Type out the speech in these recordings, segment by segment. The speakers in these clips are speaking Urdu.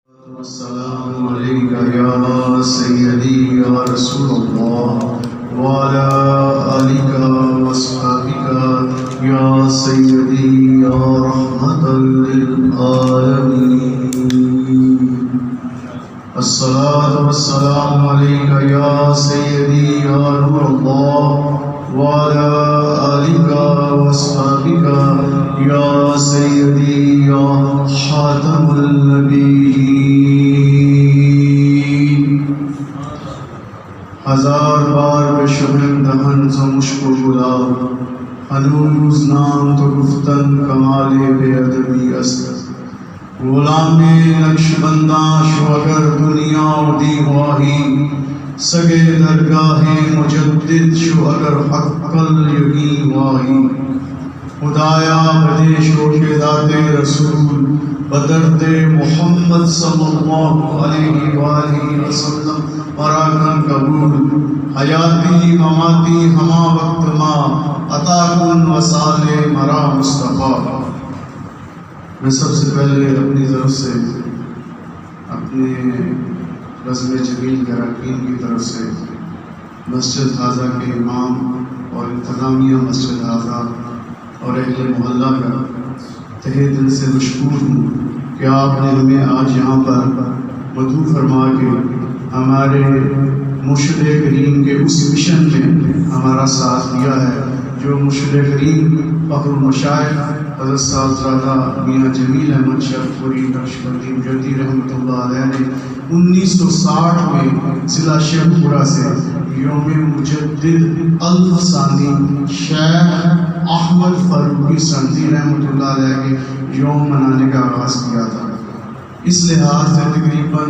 السلام عليك يا سيدي يا رسول الله وعلى آلك وأصحابك يا سيدي يا رحمة للعالمين. الصلاة والسلام عليك يا سيدي يا نور الله وعلى آلك وأصحابك يا سيدي يا خاتم النبيين. ہزار بار بے شبن دہن ز مشک و گلاب، ہنوز نام تو گفتن کمال بے ادبی است. غلام نقش بنداں شو اگر دنیا دی خواہی، سگے درگاہ مجدد شو اگر حق یقین واہی. خدایا بدے شو کے ذات رسول بدرد محمد صلی اللہ علیہ وآلہ وسلم مراکن قبول. حیاتی مماتی ہما وقت ما عطا کن وصال مرا مصطفیٰ. میں سب سے پہلے اپنی طرف سے اپنے بزم جمیل کے اراکین کی طرف سے مسجد حاضہ کے امام اور انتظامیہ مسجد حاضہ اور اہل محلہ کا تہہ دل سے مشکور ہوں کہ آپ نے ہمیں آج یہاں پر مدعو فرما کے ہمارے مرشد کریم کے اس مشن میں ہمارا ساتھ دیا ہے جو مرشد کریم فخر المشائخ حضرت صاحبزادہ میاں جمیل احمد شیخ پوری نقشبندی مجدی رحمۃ اللہ علیہ نے 1960 میں ضلع شیخ پورہ سے یوم مجدد الف ثانی شیخ احمد فاروقی سندھی رحمۃ اللہ علیہ کے یوم منانے کا آغاز کیا تھا. اس لحاظ سے تقریباً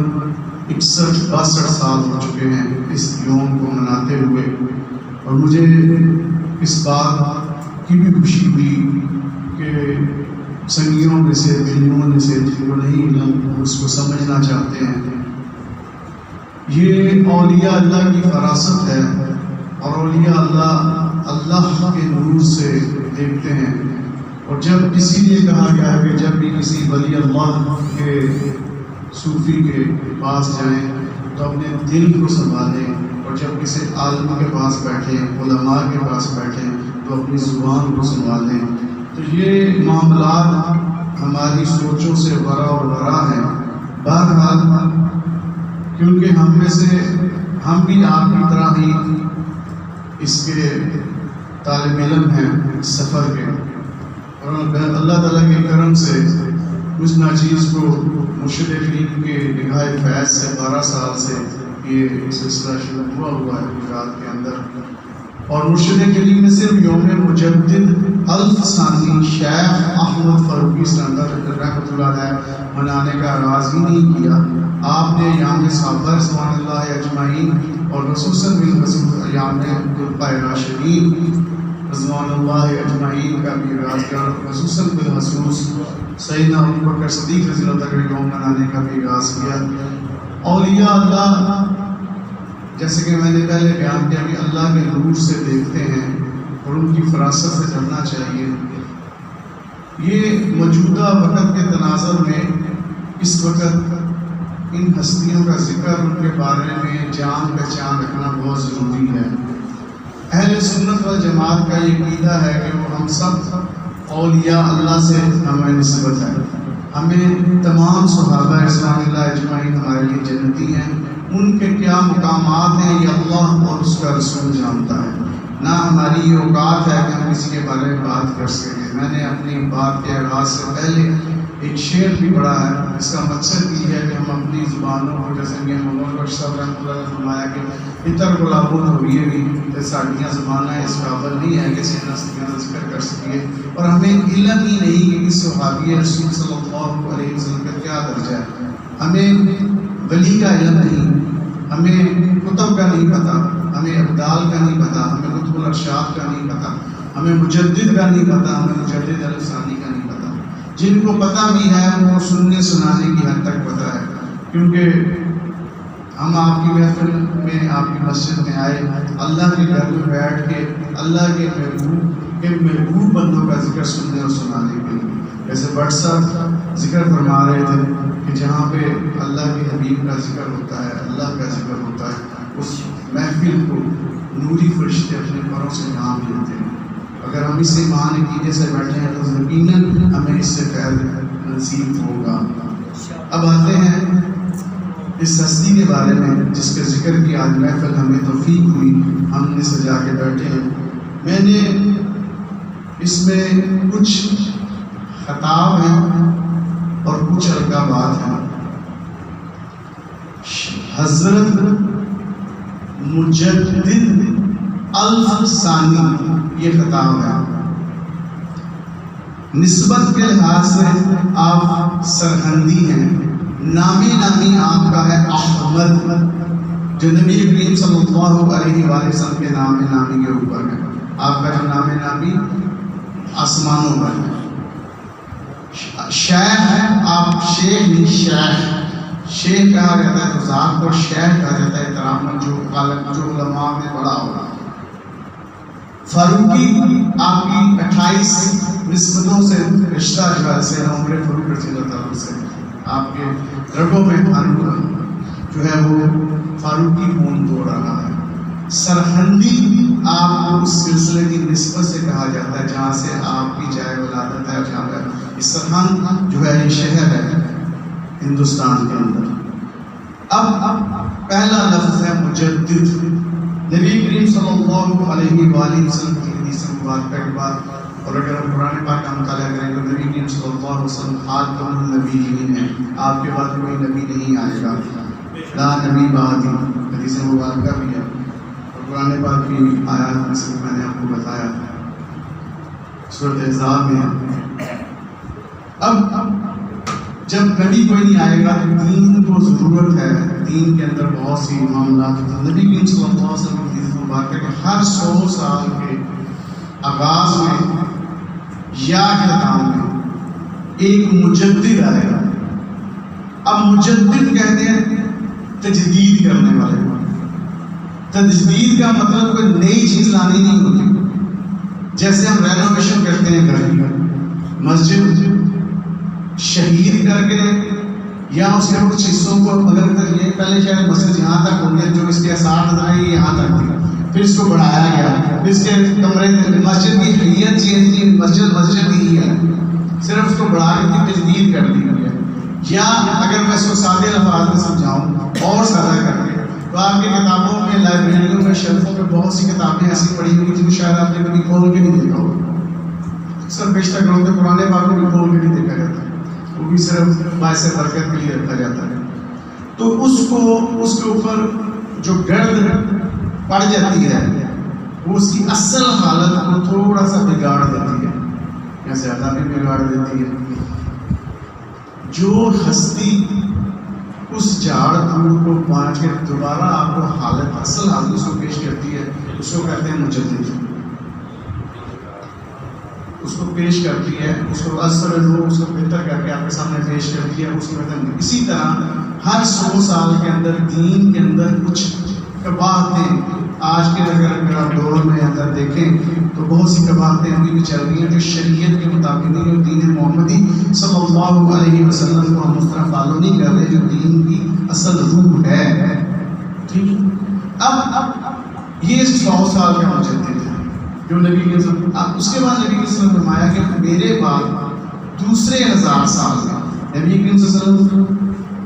61-62 سال ہو چکے ہیں اس یوم کو مناتے ہوئے، اور مجھے اس بات کی بھی خوشی ہوئی کہ سنگیوں میں سے دلیوں میں سے جن کو نہیں اس کو سمجھنا چاہتے ہیں، یہ اولیاء اللہ کی فراست ہے. اور اولیاء اللہ کے نور سے دیکھتے ہیں. اور جب اسی لیے کہا گیا ہے کہ جب بھی کسی ولی اللہ کے صوفی کے پاس جائیں تو اپنے دل کو سنبھالیں، اور جب کسی عالم کے پاس بیٹھیں، علماء کے پاس بیٹھیں تو اپنی زبان کو سنبھالیں. تو یہ معاملات ہماری سوچوں سے ورا و ورا ہیں. بہرحال کیونکہ ہم میں سے ہم بھی آپ کی طرح ہی اس کے طالب علم ہیں اس سفر کے، اور اللہ تعالیٰ کے کرم سے اس ناچیز کو مرشد کریم کے نگاہ فیض سے 12 سال سے یہ سلسلہ شروع ہوا ہے گجرات کے اندر. اور مرشد کریم نے صرف یوم مجدد الف ثانی شیخ احمد فاروقی سندھی رحمۃ اللہ علیہ منانے کا آغاز ہی نہیں کیا. آپ نے یام صحابہ رضوان اللہ اجمعین اور خصوصاً یام خلفائے راشدین رضوان اللہ اجمعین کا بھی آغاز کیا، اور خصوصاً بالخصوص سیدنا ابوبکر صدیق رضی اللہ عنہ کا یوم منانے کا بھی آغاز کیا. اولیاء اللہ جیسے کہ میں نے پہلے بیان کیا کہ اللہ کے نور سے دیکھتے ہیں اور ان کی فراست سے ڈرنا چاہیے. یہ موجودہ وقت کے تناظر میں اس وقت ان ہستیوں کا ذکر، ان کے بارے میں جان پہچان رکھنا بہت ضروری ہے. اہل سنت والجماعت کا یہ عقیدہ ہے کہ وہ ہم سب اولیاء اللہ سے ہمیں نسبت ہے. ہمیں تمام صحابہ رضوان اللہ اجمعین ہمارے لیے جنتی ہیں. ان کے کیا مقامات ہیں یہ اللہ اور اس کا رسول جانتا ہے. نہ ہماری یہ اوقات ہے کہ ہم کسی کے بارے میں بات کر سکیں. میں نے اپنی بات کے آغاز سے پہلے ایک شعر بھی پڑھا ہے. اس کا مقصد یہ ہے کہ ہم اپنی زبانوں کو جیسے کہ محمد بخش صاحب رحمۃ اللہ نے فرمایا کہ اتر گلابوں ہوئیے بھی ساڑیاں زبانیں اس قابل نہیں ہے کہ سینہ کا ذکر کر سکیے. اور ہمیں علم ہی نہیں کہ اس صحابی رسول صلی اللہ علیہ وسلم کا کیا درجہ ہے. ہمیں ولی کا علم نہیں، ہمیں کتب کا نہیں پتہ، ہمیں ابدال کا نہیں پتہ، ہمیں قطب الارشاد کا نہیں پتہ، ہمیں مجدد کا نہیں پتہ، ہمیں مجدد الف ثانی کا نہیں پتہ. جن کو پتہ بھی ہے وہ سننے سنانے کی حد تک پتہ ہے. کیونکہ ہم آپ کی محفل میں، آپ کی مسجد میں آئے، اللہ کے گھر میں بیٹھ کے اللہ کے محبوب بندوں کا ذکر سننے اور سنانے کے لیے. جیسے بٹ صاحب ذکر فرما رہے تھے کہ جہاں پہ اللہ کے حبیب کا ذکر ہوتا ہے، اللہ کا ذکر ہوتا ہے، اس محفل کو نوری فرشتے اپنے پروں سے نام لیتے ہیں۔ اگر ہم اس ایمان عقیدے سے بیٹھے ہیں تو یقیناً ہمیں اس سے فیض نصیب ہوگا۔ اب آتے ہیں اس ہستی کے بارے میں جس کے ذکر کی آج محفل ہمیں توفیق ہوئی، ہم نے سجا کے بیٹھے ہیں۔ میں نے اس میں کچھ خطاب ہیں اور کچھ القابات ہیں۔ حضرت مجدد الثانی یہ خطاب ہے۔ نسبت کے لحاظ سے آپ سرہندی ہیں، نامی آپ کا ہے احمد، جو نبی کریم صلی اللہ علیہ وآلہ وسلم کے نامی کے اوپر ہے۔ آپ کا جو نامی آسمانوں پر ہے۔ شیخ ہے، آپ شیخ نہیں شیخ کہا جاتا ہے، تو ذات کو شیخ کہا جاتا ہے احترام جو علماء میں بڑا ہوگا۔ فاروقی آپ کی 28 نسبتوں سے رشتہ سے عمر فاروق رضی اللہ تعالیٰ سے آپ کے رگوں میں جو ہے وہ فاروقی خون دوڑ رہا ہے۔ سرہندی آپ کو اس سلسلے کی نسبت سے کہا جاتا ہے جہاں سے آپ کی جائے ولادت ہے، جہاں پر اس سرہند جو ہے یہ شہر ہے ہندوستان کے اندر۔ اب پہلا لفظ ہے مجدد۔ نبی کریم صلی اللہ علیہ وآلہ وسلم کی حدیث مبارکہ کے بعد، اور اگر ہم قرآن پاک کا مطالعہ کریں تو نبی کریم صلی اللہ علیہ وسلم خاتم النبیین ہیں، آپ کے بعد کوئی نبی نہیں آئے گا، لا نبی بعدی، حدیث مبارکہ بھی ہے اور قرآن پاک کی آیات میں سے میں نے آپ کو بتایا سورۃ احزاب میں ہے۔ اب جب نبی کوئی نہیں آئے گا تو دین کو ضرورت ہے، دین کے اندر بہت سی معاملات ہیں۔ نبی کریم صلی اللہ علیہ وسلم کی حدیث مبارکہ کہ ہر 100 سال کے آغاز میں یا اختتام میں ایک مجدد آئے گا۔ اب مجدد کہتے ہیں تجدید کرنے والے۔ تجدید کا مطلب کوئی نئی چیز لانی نہیں ہوتی۔ جیسے ہم رینوویشن کرتے ہیں گھر کی، مسجد شہید کر کے یا اس کے کچھ حصوں کو اگر یہ پہلے شاید مسجد یہاں تک ہوں گے جو اس کے اثار نظر آئے یہاں تک تھی، پھر اس کو بڑھایا گیا، پھر اس کے کمرے مسجد کی حیت چینج کی، مسجد ہی ہے، صرف اس کو بڑھا کے تجدید کر دی گئی ہے۔ یا اگر میں اس کو سادے الفاظ میں سمجھاؤں اور سادہ کر کے تو آپ کی کتابوں میں، لائبریریوں میں، شیلفوں میں بہت سی کتابیں ایسی پڑھی ہوئی جن کو شاید آپ نے کبھی کھول کے نہیں دیکھا ہوگا۔ اکثر بیشتر لوگوں کے پرانے پاک کو بھی کھول کے نہیں دیکھا جاتا، وہ بھی صرف باعث برکت کے لیے رکھا جاتا ہے۔ تو اس کے اوپر جو گرد پڑ جاتی ہے وہ اس کی اصل حالت کو تھوڑا سا بگاڑ دیتی ہے یا زیادہ بھی بگاڑ دیتی ہے۔ جو ہستی اس جھاڑ پھوڑ کو پانچ کے دوبارہ آپ کو حالت اصل حالت اس کو پیش کرتی ہے، اس کو کہتے ہیں مجدد۔ اس کو پیش کرتی ہے، اس کو اثر اس کو بہتر کر کے آپ کے سامنے پیش کرتی ہے، اس کو کہتے ہیں۔ اسی طرح ہر 100 سال کے اندر دین کے اندر کچھ قباحتیں، آج کے اگر آپ دور میں اندر دیکھیں تو بہت سی قباحتیں ابھی بھی چل رہی ہیں جو شریعت کے مطابق نہیں، جو دین محمدی صلی اللہ علیہ وسلم کو ہم اس طرح فالو نہیں کر رہے جو دین کی اصل روح ہے۔ ٹھیک، اب یہ 100 سال کا مجدد ہے جو نبی کے وسلم، اس کے بعد نبی کے وسلم نے فرمایا کہ میرے بعد دوسرے 1000 سال میں، نبی کے وسلم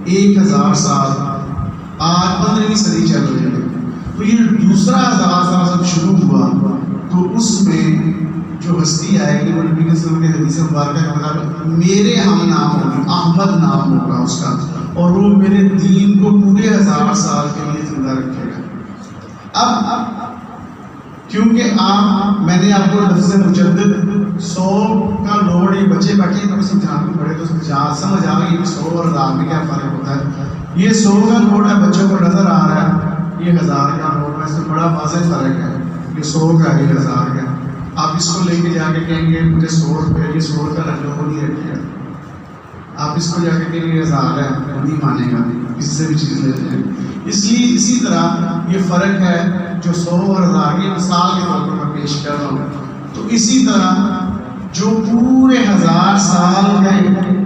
1000 سال، آج 15ویں صدی چل رہی ہے، تو یہ دوسرا 1000 سال جب شروع ہوا تو اس میں جو ہستی آئے گی وہ نبی کے وسلم کے حدیث مبارکہ کا مطابق میرے ہم نام ہوگی، احمد نام ہوگا اس کا، اور وہ میرے دین کو پورے 1000 سال کے لیے زندہ رکھے گا۔ اب کیونکہ میں نے آپ کو لفظ مجدد 100 کا لوڑ، یہ بچے بیٹھے ہیں تو سمجھانے کو پڑے تو سمجھ آ گئی کہ 100 اور 1000 میں کیا فرق ہوتا ہے۔ یہ 100 کا لوڑ ہے، بچوں کو نظر آ رہا ہے، یہ 1000 کا لوڑ ہے، اس میں بڑا واضح فرق ہے، یہ 100 کا ہے، یہ 1000 کا۔ آپ اس کو لے کے جا کے کہیں گے مجھے 100 روپے، یہ 100 کا رقم کو نہیں رکھے گا، آپ اس کو جا کے کہیں گے 1000 ہے، نہیں مانے گا، کسی سے بھی چیز لیتے ہیں۔ اس لیے اسی طرح یہ فرق ہے جو 100 اور 1000 کی مثال کے طور پر میں پیش کر رہا ہوں۔ تو اسی طرح جو پورے 1000 سال کے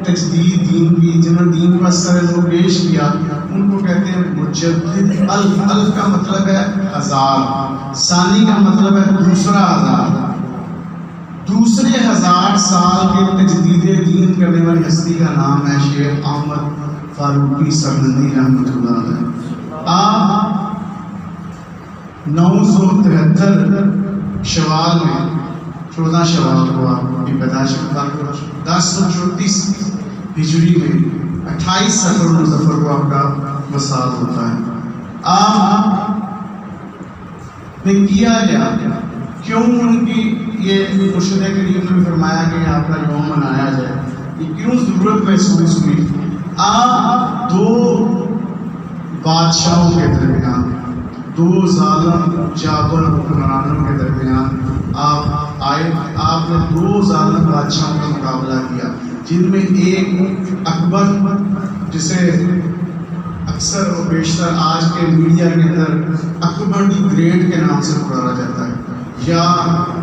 تجدید دین کی، جنہوں نے دین کو اثر لوگ پیش کیا، ان کو کہتے ہیں مجدد. الف کا مطلب ہے 1000، ثانی کا مطلب ہے دوسرا 1000. دوسرے 1000 سال کے تجدید دین کرنے والی ہستی کا نام ہے شیخ احمد فاروقی سرہندی رحمۃ اللہ علیہ. آپ 973 شوال میں 14 شوال کو آپ کی پیدائش کا 1034 ہجری میں 28 صفر مظفر کو آپ کا وصال ہوتا ہے. آپ نے کیا کیا، کیوں ان کی یہ مرشد کریم نے فرمایا کہ آپ کا یوم منایا جائے، یہ کیوں ضرورت محسوس ہوئی؟ آپ 2 بادشاہوں کے درمیان، 2 ظالم جابر حکمرانوں کے درمیان آپ آئے. آپ نے 2 ظالم بادشاہوں کا مقابلہ کیا، جن میں ایک اکبر، جسے اکثر و بیشتر آج کے میڈیا کے اندر اکبر دی گریٹ کے نام سے پکارا جاتا ہے، یا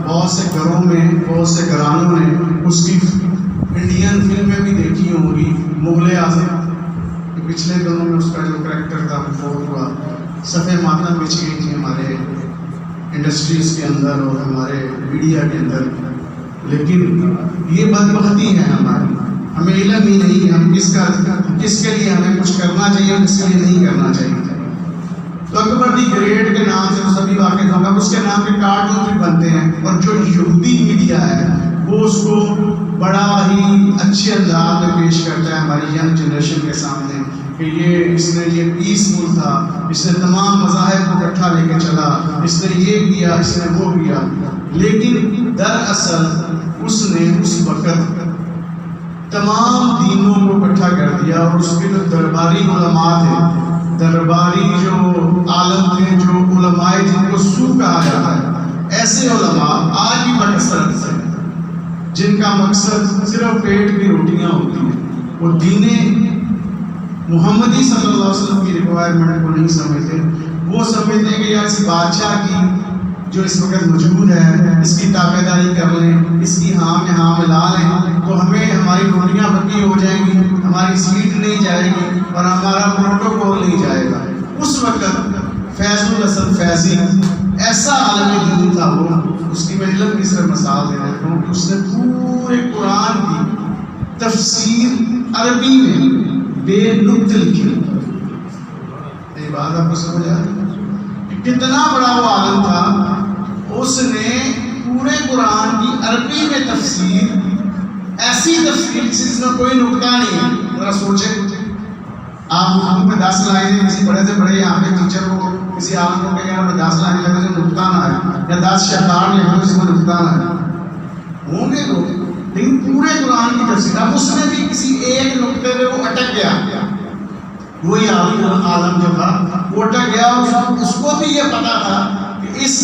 بہت سے گھروں میں، بہت سے گھرانوں نے اس کی انڈین فلمیں بھی دیکھی ہوں گی. مغل اعظم پچھلے دنوں میں اس کا جو کریکٹر تھا وہ ہوا، صفحہ ماتم بچ گئی تھی ہمارے انڈسٹریز کے اندر اور ہمارے میڈیا کے اندر. لیکن یہ بدبختی ہے ہماری، ہمیں علم ہی نہیں، ہم کس کے لیے ہمیں کچھ کرنا چاہیے، کس کے لیے نہیں کرنا چاہیے. تو اکبر دی گریٹ کے نام سے سبھی واقف ہوگا، اس کے نام کے کارٹون بھی بنتے ہیں، اور جو یہودی میڈیا ہے وہ اس کو بڑا ہی اچھے انداز میں پیش کرتا ہے ہماری ینگ جنریشن کے سامنے کہ اس نے یہ پیسفل تھا، اس نے تمام مذاہب کو اکٹھا لے کے چلا، اس نے یہ کیا، اس نے وہ کیا. لیکن دراصل اس نے اس وقت تمام دینوں کو اکٹھا کر دیا، اور اس کے جو درباری علماء تھے، درباری جو عالم تھے، جو علماء جن کو سو کہا جاتا ہے، ایسے علماء آج بھی بکثرت سے، جن کا مقصد صرف پیٹ کی روٹیاں ہوتی ہیں، وہ دین محمدی صلی اللہ علیہ وسلم کی ریکوائرمنٹ کو نہیں سمجھتے. وہ سمجھتے ہیں کہ یار اس بادشاہ کی جو اس وقت موجود ہے، اس کی تابع داری کر لیں، اس کی ہاں میں ہاں ملا لیں تو ہمیں ہماری روٹیاں پکی ہو جائیں گی، ہماری سیٹ نہیں جائے گی اور ہمارا پروٹوکول نہیں جائے گا. اس وقت فیض الحسن فیضی ایسا عالم دین تھا، وہ اس کی میں علم کی صرف مثال دے رہا ہوں کہ اس نے پورے قرآن کی تفسیر عربی میں بے نقط لکھی. یہ بات آپ کو سمجھ آ رہی ہے کہ کتنا بڑا وہ عالم تھا. اس نے پورے قرآن کی عربی میں تفسیر، ایسی تفسیر جس میں کوئی نقطہ نہیں ہے. ذرا سوچیں، آپ ہم پہ 10 لائنیں کسی بڑے سے بڑے یہاں پہ ٹیچر کو، کسی عالم کو کہیں ہمیں 10 لائنیں لگے جو نقطہ نہ ہے، یا 10 شعار لکھو جس میں نقطہ نہ ہے، ہوں گے لوگ. لیکن پورے قرآن کی تفسیر، اب اس میں بھی کسی ایک نقطے پہ وہ اٹک گیا، وہی عالم جو تھا وہ اٹک گیا. اس کو بھی یہ پتا تھا کہ اس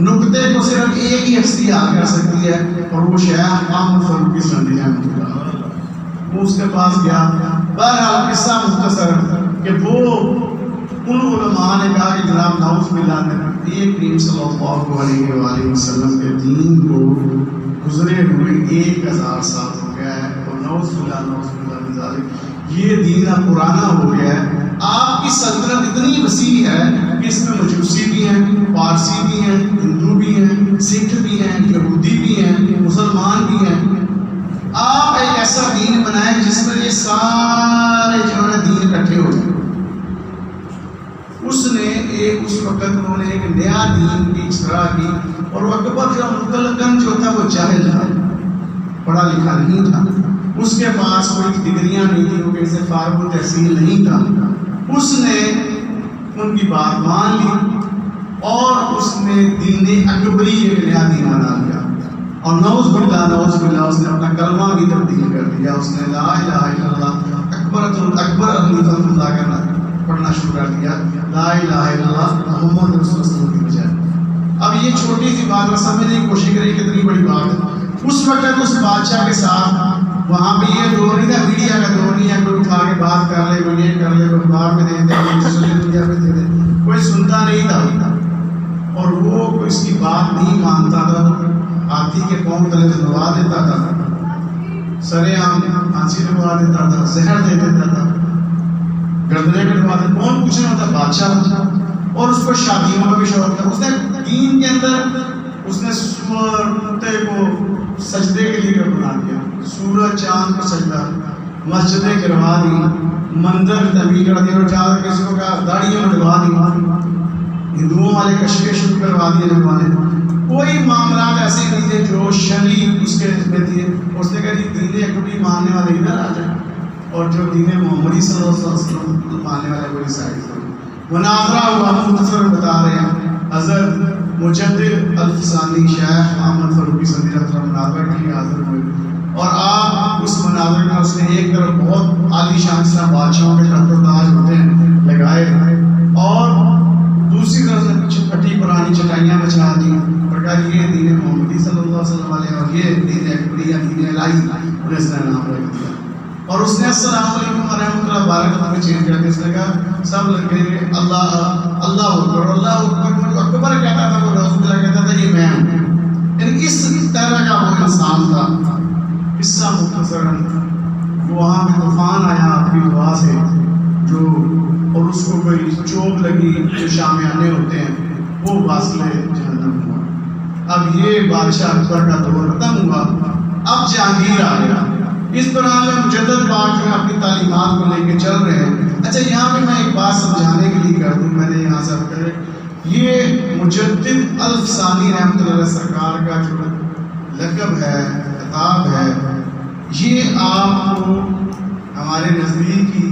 نقطے کو صرف ایک ہی ہستی حل کر سکتی ہے، اور وہ شیخ احمد فاروقی سرہندی رحمۃ اللہ علیہ. وہ اس کے پاس گیا. بہرحال قصہ مختصر کہ وہ ان علماء نے کہا کہ جناب نعوذ باللہ نبی کریم صلی اللہ علیہ وآلہ وسلم کے دین کو گزرے ہوئے 1000 سال ہو گیا ہے، اور نعوذ باللہ من ذالک یہ دین اب پرانا ہو گیا ہے. آپ کی سلطنت اتنی وسیع ہے کہ اس میں مجوسی بھی ہیں، پارسی بھی ہیں، ہندو بھی ہیں، سکھ بھی ہیں، یہودی بھی ہیں، مسلمان بھی ہیں. آپ ایک ایسا دین بنائیں جس میں یہ سارے جو ہے دین اکٹھے ہو جائیں. اس نے اس وقت انہوں نے ایک نیا دین کی اختراع کی، اور وہ اکبر جو مطلقاً جو تھا وہ جاہل تھا، پڑھا لکھا نہیں تھا، اس کے پاس کوئی ڈگریاں نہیں تھی، وہ کسی فارغ التحصیل نہیں تھا. اس نے ان کی بات مان لی اور اس نے دین اکبری ایک نیا دین بنا لیا. اور نعوذ باللہ اس نے اپنا کلمہ بھی تبدیل کر دیا. اس نے لا الہ الا اللہ اکبر اللہ کرنا پڑھنا شروع کر دیا، لا الہ الا اللہ محمد رسول اللہ کی بجائے. اب یہ چھوٹی سی بات کو سمجھنے کی کوشش کریں کتنی بڑی بات ہے. اس وقت اس بادشاہ کے ساتھ وہاں پہ یہ دور نہیں تھا، میڈیا کا دور نہیں ہے، کوئی اٹھا کے بات کر لے، کوئی یہ کر لے، کوئی اخبار میں دے دے، کوئی سوشل میڈیا پہ دے دے، کوئی سنتا نہیں تھا. اور وہ اس کی بات نہیں مانتا تھا. ہاتھی کے پاؤں تلے دبا دیتا تھا، سرے عام پھانسی لگوا دیتا تھا، زہر دے دیتا تھا، گردنے کٹوا دیتا، کون پوچھنا ہوتا؟ بادشاہ۔ اور اس کو شادیوں کا بھی شوق تھا، اس نے دین کے اندر اس نے سور کتے کو سجدے کے لیے بنا دیا، سورج چاند کو سجدہ، مسجدیں گروا دی، مندر تعمیر کر دیا، اور جا کر کسی کو کہا داڑیاں لگوا دی، ہندوؤں والے کشمیر شروع کروا دیے لگوانے۔ کوئی معاملات ایسے نہیں تھے جو شرعی اس کے میں تھے۔ اس نے کہا جی دین اکبری ماننے والے ادھر آ جائیں، اور جو دین محمدی صلی اللہ علیہ وسلم ماننے والے کوئی سائز تھے۔ مناظرہ ہوا، مختصر بتا رہے ہیں، حضرت مجدد الفسانی شیخ احمد فاروقی صدی اللہ عنہ مناظرہ کے لیے حاضر ہوئے، اور آپ اس مناظرے میں اس نے ایک طرف بہت عالی شان سے بادشاہوں کے تخت و تاج ہوتے ہیں لگائے، اور دوسری طرف سے پیچھے پھٹی پرانی چٹائیاں بچھا دی، اور کہا یہ دین محمدی صلی اللہ علیہ وسلم والے، اور یہ دین اکبری یا دین الہی، انہیں اس نے نام رکھ دیا۔ اور اس نے السلام علیکم ورحمۃ اللہ وبرکاتہ میں چینج کر دیا، اس نے کہا سب لڑکے اللہ اللہ اکبر، اللہ اکبر، اکبر کہتا تھا، وہ رسول اللہ کہتا تھا یہ میں ہوں۔ یعنی اس طرح کا وہ انسان تھا۔ قصہ مختصراً، وہاں پہ طوفان آیا آپ کی دعا سے، جو اور اس کو کوئی چوب لگی، جو شامیانے ہوتے ہیں، وہ واصلے جہنم ہوا۔ اب یہ بادشاہ اکبر کا دور ختم ہوا، اب جہانگیر آ گیا۔ اس دوران میں مجدد پاک جو اپنی تعلیمات کو لے کے چل رہے ہیں۔ اچھا یہاں پہ میں ایک بات سمجھانے کے لیے کر دوں، میں نے یہاں سے کرے یہ مجدد الفسانی رحمۃ اللہ علیہ سرکار کا جو لقب ہے، خطاب ہے، یہ آپ کو ہمارے نزدیک ہی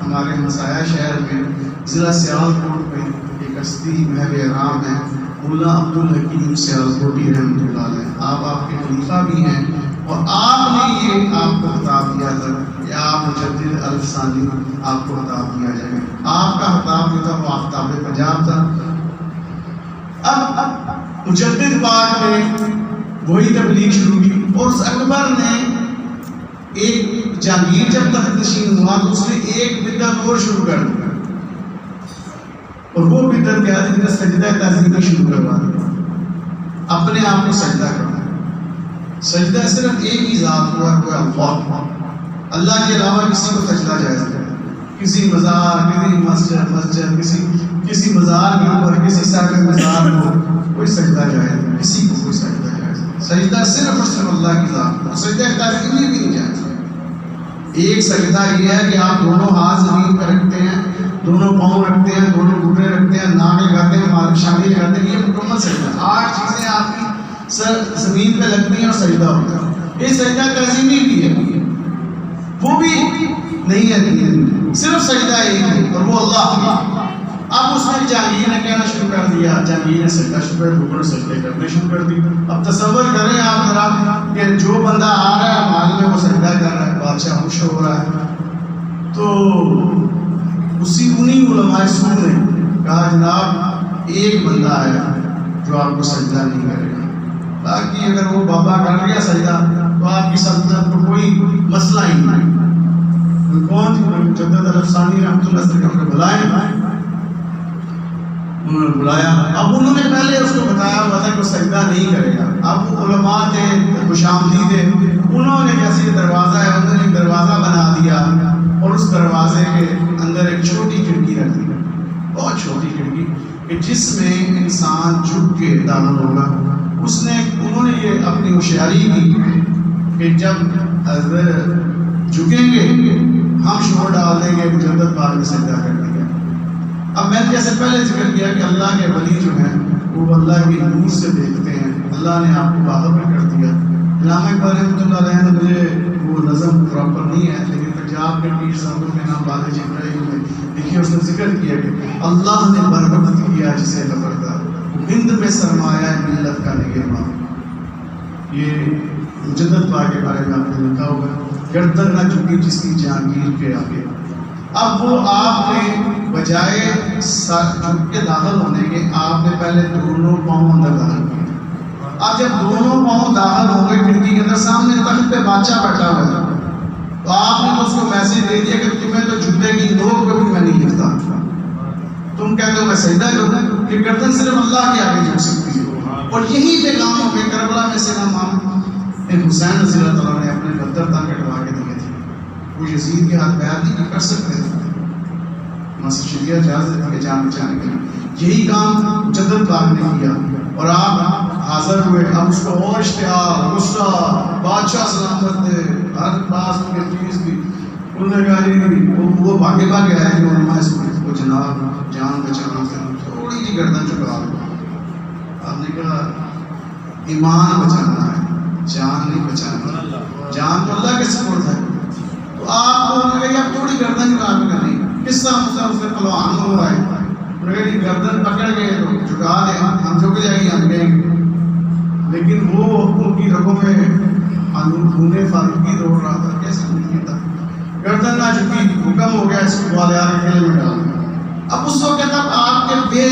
ہمارے مسایہ شہر میں ضلع سیالکوٹ میں ایک ہستی محب احرام ہے، مولا عبدالحکیم سیالکوٹی رحمۃ اللہ علیہ۔ آپ کے خلیفہ بھی ہیں، اور آپ نے یہ آپ کو خطاب دیا تھا کہ آپ مجدد الفسانی آپ کو خطاب دیا جائے گا۔ آپ کا خطاب جو تھا وہ آفتاب پنجاب تھا۔ اب مجدد پاک نے وہی تبلیغ شروع کی، اور اس اکبر نے ایک جہانگیر جب تخت نشین ہوا تو اس نے ایک بدعت اور شروع کر دیا، اور وہ بدعت کیا تھی کہ سجدہ تعظیمی شروع کروا دیا، اپنے آپ کو سجدہ کرنا۔ سجدہ صرف ایک ہی ذات کو ہے، وہ اللہ، اللہ کے علاوہ کسی کو سجدہ جائز ہے۔ کسی مزار، کسی مسجد، کسی مزار کے اوپر، کسی صاحب مزار کو کوئی سجدہ جائز ہے، کسی کو کوئی سجدہ جائز ہے۔ سجدہ صرف اور صرف اللہ کی ذات کو، سجدہ تعظیمی بھی نہیں جائز۔ ایک سجدہ یہ ہے کہ آپ دونوں ہاتھ زمین پہ رکھتے ہیں، دونوں پاؤں رکھتے ہیں، دونوں گھٹنے رکھتے ہیں، ناک لگاتے ہیں، شامل لگاتے ہیں، یہ مکمل سجدہ۔ 8 چیزیں آپ کی سر زمین پہ لگتی ہیں اور سجدہ ہوتا ہے۔ یہ سجدہ تعظیمی بھی ہے، وہ بھی نہیں ہے، صرف سجدہ ایک ہے، اور وہ اللہ ہے۔ اب اس نے جہانگیر نے کہنا شروع کر دیا، جہانگیر نے سجدہ شروع کر دیا، سجدے کرنے شروع کر دی۔ اب تصور کریں آپ ذرا کہ جو بندہ آ رہا ہے محل میں وہ سجدہ کر رہا ہے، بادشاہ خوش ہو رہا ہے، تو انہی علماء سو نے کہا جناب ایک بندہ ہے جو آپ کو سجدہ نہیں کرے گا، باقی اگر وہ بابا کر گیا سجدہ تو آپ کی سلطنت کو کوئی مسئلہ ہی نہیں۔ کون تھی؟ مجدد الفسانی رحمۃ اللہ علیہ وسلم بلائیں، انہوں نے بلایا۔ اب انہوں نے پہلے اس کو بتایا ہوا تھا کہ وہ سجدہ نہیں کرے گا۔ اب وہ علماء تھے، خوشامدی تھے، انہوں نے جیسے دروازہ ہے انہوں نے ایک دروازہ بنا دیا، اور اس دروازے کے اندر ایک چھوٹی کھڑکی رکھ دی، بہت چھوٹی کھڑکی کہ جس میں انسان جھک کے داخل ہوگا۔ اس نے انہوں نے یہ اپنی ہوشیاری کی کہ جب جھکیں گے ہم شور ڈال دیں گے، مجدد پاک میں سجدہ کر دیں گے۔ اب میں نے جیسے پہلے ذکر کیا کہ اللہ کے ولی جو ہیں وہ اللہ کی نور سے دیکھتے ہیں، اللہ نے آپ کو باخبر کر دیا۔ علامہ اقبال رحمۃ اللہ علیہ نے مجھے وہ نظم پراپر نہیں ہے، لیکن پنجاب کے پیر صاحب کے نام والد جبرائیل میں دیکھیے اس نے ذکر کیا کہ اللہ نے برکت کیا جسے خبردار، ہند میں سرمایہ ملت کا نگہباں۔ یہ مجدد پاک کے بارے میں آپ نے لکھا ہوگا، گردن نہ جھکی جس کی جہانگیر کے آگے۔ اب وہ آپ نے بجائے جھک کے داخل ہونے کے آپ نے پہلے دونوں پاؤں اندر داخل کیے۔ اب جب دونوں پاؤں داخل ہو گئے کھڑکی کے اندر، سامنے تخت پہ بادشاہ بیٹھا ہوا ہے، تو آپ نے اس کو میسج دے دیا کہ تمہیں تو جھکنے کی نوک پہ بھی میں نہیں لکھتا، تم کہتے ہو میں سجدہ کروں کہ گردن صرف اللہ کے آگے جھک سکتی ہے۔ اور یہی پیغام ہو کہ کربلا میں سے امام حسین رضی اللہ تعالیٰ نے اپنے بدر تک کٹوا کے دیے تھے. وہ یزید کے ہاتھ بیعت نہیں کر سکتے تھے، مسجد شریعہ اجازت دیتی ہے جان بچانے کے لیے. یہی کام مجدد پاک نے کیا اور آپ حاضر ہوئے. اب اس کو اور اشتہار، غصہ، بادشاہ سلامت دے، ہر پاس کے چیز کی. انہوں نے کہا جی وہ بھاگے بھاگے آئے جو علماء اس کو جناب جان بچانا تھا، تھوڑی جی گردن چکا دو. آپ نے کہا ایمان بچانا ہے، جان نہیں بچانا. جان تو اللہ کے سپرد ہے. تو آپ کو لگے آپ تھوڑی گردن چکا کے نہیں قصہ اس نے پلوان ہو رہا ہے. گردن پکڑ گئے تو جھکا دیں، ہم جھک جائیں گے، ہم گئیں گے. لیکن وہ ان کی رگوں میں خون فاروقی دوڑ رہا تھا. کیسے ممکن تھا؟ گردن نہ جھکی، حکم ہو گیا اس کو بالار کھیلے میں ڈال. اب اس وقت تک آپ کے بے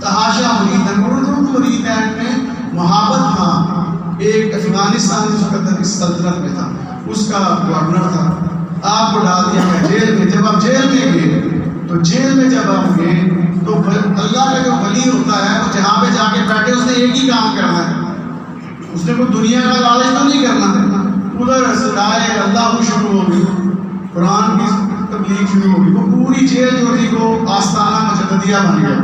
تحاشا مرید ہیں، اردو مرید ہیں میں محبت. ہاں ایک افغانستان اس وقت اس سلطنت میں تھا، اس کا گورنر تھا. آپ کو ڈال دیا گیا جیل میں. جب آپ جیل میں گئے تو جیل میں جب آپ گئے تو اللہ کا جو ولی ہوتا ہے وہ جہاں پہ جا کے بیٹھے اس نے ایک ہی کام کرنا ہے. اس نے کوئی دنیا کا لالچ تو نہیں کرنا. ادھر سدائے اللہ کو شروع ہو گئی، قرآن کی تبلیغ شروع ہو گئی. وہ پوری جیل جو تھی وہ آستانہ مجددیہ بن گیا.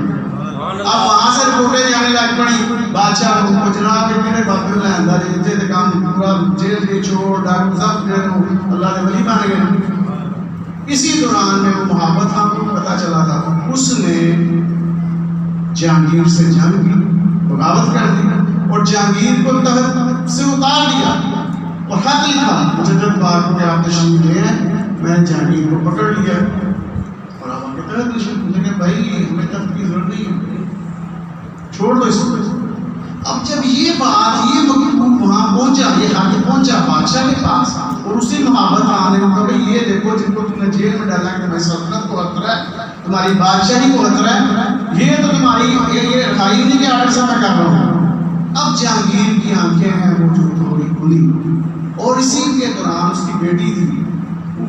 اب وہاں سے رپورٹیں جانے لگ پڑی بادشاہ کو، جناب کے میرے باپ میں لیندا جتنے کام پورا جیل کے چور ڈاکو سب اللہ کے ولی بن گئے. اسی دوران میں وہ محبت خان کو پتہ چلا تھا، اس نے جہانگیر سے جنگ کی، بغاوت کر دی اور جہانگیر کو تخت سے اتار دیا اور خط لکھا مجدد پاک کے آپ تشریف لے ہیں، میں جہانگیر کو پکڑ لیا اور آپ کے تحت تشریف لے کہ بھائی ہمیں تخت کی ضرورت نہیں، چھوڑ دو اس کو. اب جب یہ بات یہ مکتوب وہاں پہنچا، یہ خط پہنچا بادشاہ کے پاس اور اسی محبت آنے کو کہ یہ دیکھو جن کو تم نے جیل میں ڈالا کہ تمہاری سلطنت کو خطرہ ہے، تمہاری بادشاہی کو خطرہ ہے، یہ تو تمہاری یہ رکھائی نہیں کہ آرڈر سے میں کر رہا ہوں. اب جہانگیر کی آنکھیں ہیں وہ جو تھوڑی کھلی اور اسی کے دوران اس کی بیٹی تھی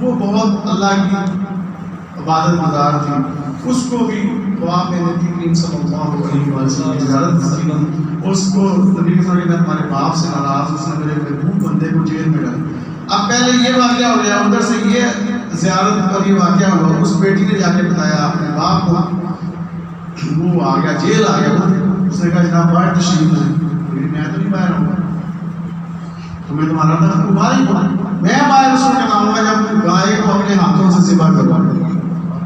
وہ بہت اللہ کی عبادت گزار تھی. اس کو بھی خواب میں نبی کریم صلی اللہ علیہ وسلم کی زیارت کی. اس کو نبی صلی اللہ علیہ وسلم ہمارے باپ سے ناراض، اس نے میرے محبوب بندے کو جیل میں ڈالا. اب پہلے یہ واقعہ ہو گیا، ادھر سے یہ زیارت پر یہ واقعہ ہوا. اس بیٹی نے جا کے بتایا اپنے باپ کو، وہ آ گیا جیل آ گیا. اس نے کہا جناب باہر تشریف لائیں. میں تو نہیں باہر ہوں، تمہیں تمہارا تھا باہر ہی میں باہر اس کو کہاؤں گا جب گائے کو اپنے ہاتھوں سے ذبح کرواؤ گے،